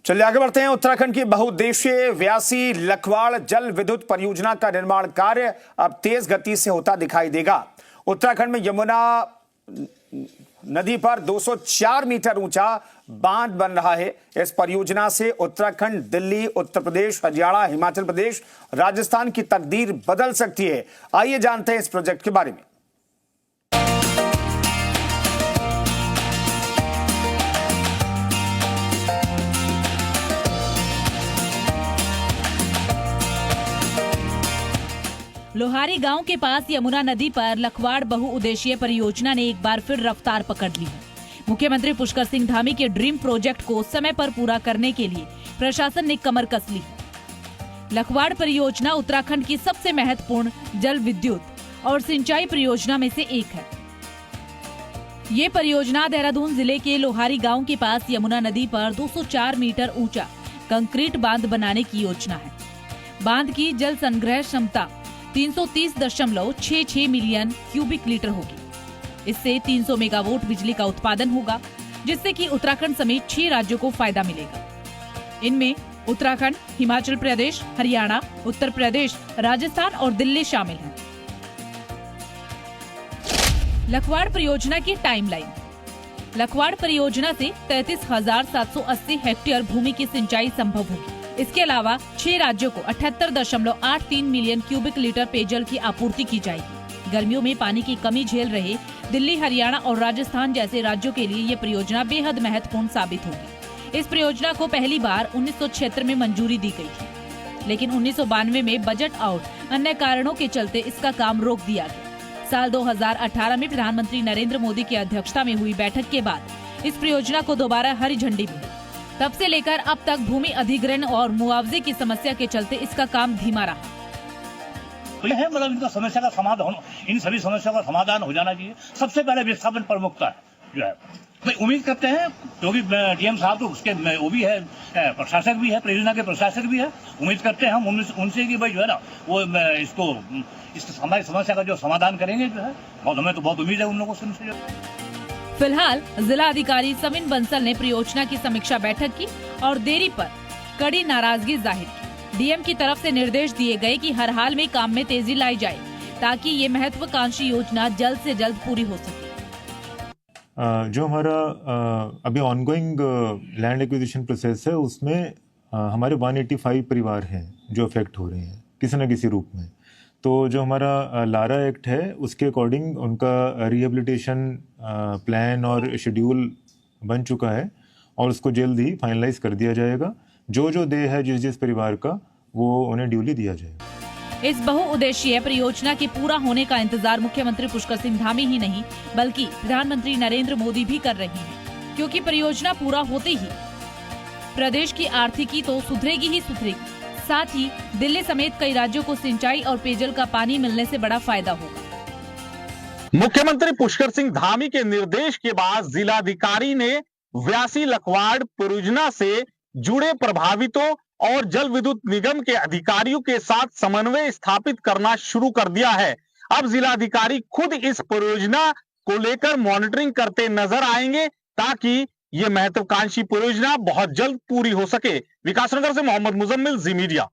चलिए आगे बढ़ते हैं। उत्तराखंड की बहुउद्देशीय व्यासी लखवाड़ जल विद्युत परियोजना का निर्माण कार्य अब तेज गति से होता दिखाई देगा। उत्तराखंड में यमुना नदी पर 204 मीटर ऊंचा बांध बन रहा है। इस परियोजना से उत्तराखंड, दिल्ली, उत्तर प्रदेश, हरियाणा, हिमाचल प्रदेश, राजस्थान की तकदीर बदल सकती है। आइए जानते हैं इस प्रोजेक्ट के बारे में। लोहारी गांव के पास यमुना नदी पर लखवाड़ बहुउद्देशीय परियोजना ने एक बार फिर रफ्तार पकड़ ली है। मुख्यमंत्री पुष्कर सिंह धामी के ड्रीम प्रोजेक्ट को समय पर पूरा करने के लिए प्रशासन ने कमर कस ली है। लखवाड़ परियोजना उत्तराखंड की सबसे महत्वपूर्ण जल विद्युत और सिंचाई परियोजना में से एक है। ये परियोजना देहरादून जिले के लोहारी गांव के पास यमुना नदी पर 204 मीटर ऊंचा कंक्रीट बांध बनाने की योजना है। बांध की जल संग्रह क्षमता 330.66 मिलियन क्यूबिक लीटर होगी। इससे 300 मेगावाट बिजली का उत्पादन होगा, जिससे कि उत्तराखंड समेत 6 राज्यों को फायदा मिलेगा। इनमें उत्तराखंड, हिमाचल प्रदेश, हरियाणा, उत्तर प्रदेश, राजस्थान और दिल्ली शामिल हैं। लखवाड़ परियोजना की टाइमलाइन। लखवाड़ परियोजना से 33,780 हेक्टेयर भूमि की सिंचाई संभव होगी। इसके अलावा 6 राज्यों को 78.83 मिलियन क्यूबिक लीटर पेयजल की आपूर्ति की जाएगी। गर्मियों में पानी की कमी झेल रहे दिल्ली, हरियाणा और राजस्थान जैसे राज्यों के लिए ये परियोजना बेहद महत्वपूर्ण साबित होगी। इस परियोजना को पहली बार 1976 में मंजूरी दी गई थी, लेकिन 1992 में बजट और अन्य कारणों के चलते इसका काम रोक दिया गया। साल 2018 में प्रधानमंत्री नरेंद्र मोदी की अध्यक्षता में हुई बैठक के बाद इस परियोजना को दोबारा हरी झंडी मिली। तब से लेकर अब तक भूमि अधिग्रहण और मुआवजे की समस्या के चलते इसका काम धीमा रहा। तो यह है मतलब इनका समस्या का समाधान, इन सभी समस्याओं का समाधान हो जाना चाहिए। सबसे पहले विस्थापन प्रमुखता जो है, भाई उम्मीद करते हैं क्योंकि डीएम साहब तो उसके वो भी है, प्रशासक भी है, परियोजना के प्रशासक भी है। उम्मीद करते हैं हम उनसे कि भाई जो है ना वो इस हमारी समस्या का जो समाधान करेंगे जो है, बहुत हमें तो बहुत उम्मीद है उन लोगों से उनसे। फिलहाल जिला अधिकारी सविन बंसल ने परियोजना की समीक्षा बैठक की और देरी पर कड़ी नाराजगी जाहिर की। डीएम की तरफ से निर्देश दिए गए कि हर हाल में काम में तेजी लाई जाए ताकि ये महत्वाकांक्षी योजना जल्द से जल्द पूरी हो सके। जो हमारा अभी ऑनगोइंग लैंड एक्विजिशन प्रोसेस है, उसमें हमारे 185 परिवार हैं जो अफेक्ट हो रहे हैं किसी न किसी रूप में। तो जो हमारा लारा एक्ट है उसके अकॉर्डिंग उनका रिहेबिलिटेशन प्लान और शेड्यूल बन चुका है और उसको जल्द ही फाइनलाइज कर दिया जाएगा। जो देय है जिस परिवार का वो उन्हें ड्यूली दिया जाएगा। इस बहुउद्देशीय परियोजना के पूरा होने का इंतजार मुख्यमंत्री पुष्कर सिंह धामी ही नहीं बल्कि प्रधानमंत्री नरेंद्र मोदी भी कर रहे हैं, क्योंकि परियोजना पूरा होते ही प्रदेश की आर्थिकी तो सुधरेगी ही सुधरेगी, साथ ही दिल्ली समेत कई राज्यों को सिंचाई और पेयजल का पानी मिलने से बड़ा फायदा होगा। मुख्यमंत्री पुष्कर सिंह धामी के निर्देश के बाद जिलाधिकारी ने व्यासी लखवाड़ परियोजना से जुड़े प्रभावितों और जल विद्युत निगम के अधिकारियों के साथ समन्वय स्थापित करना शुरू कर दिया है। अब जिलाधिकारी खुद इस परियोजना को लेकर मॉनिटरिंग करते नजर आएंगे ताकि ये महत्वाकांक्षी परियोजना बहुत जल्द पूरी हो सके। विकासनगर से मोहम्मद मुजम्मिल, जी मीडिया।